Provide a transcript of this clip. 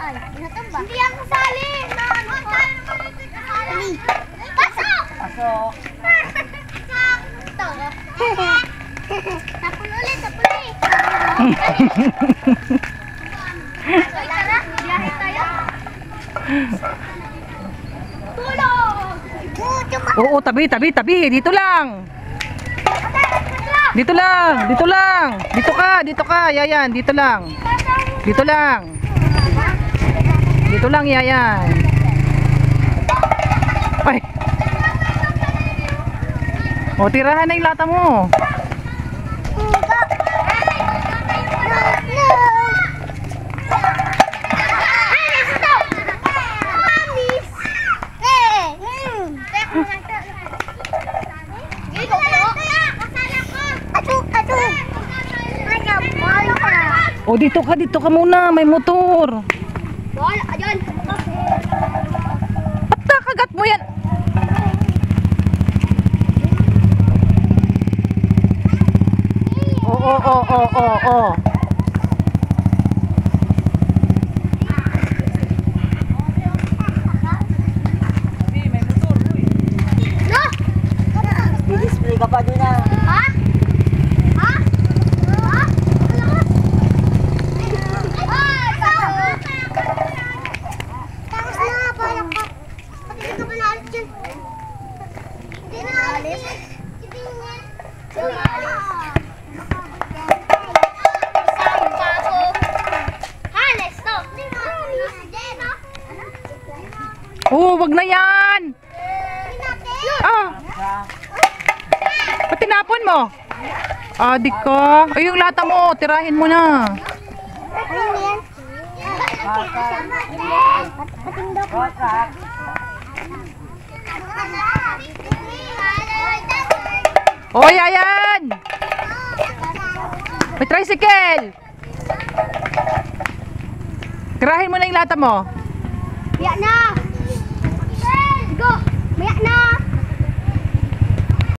Ay, natumba. Hindi ang kasali. Pasok! Pasok. Tapon ulit, tapon ulit. Tara, biyahe tayo. Tulong! Oo, tabi. Dito lang. Dito lang. Dito ka, Yayan. Dito lang, Yayan. Ay. O, tirahan na yung lata mo. O, dito ka muna. May motor. Ba't kagat mo yan? Oo. Di-display ka pa doon na. Oo, wag na yan. Ba't tinapon mo? Di ka. Ay, yung lata mo, tirahin mo na. O, Yayan! May tricycle! Tirahin mo na yung lata mo. Biyak na! Go! Biyak na!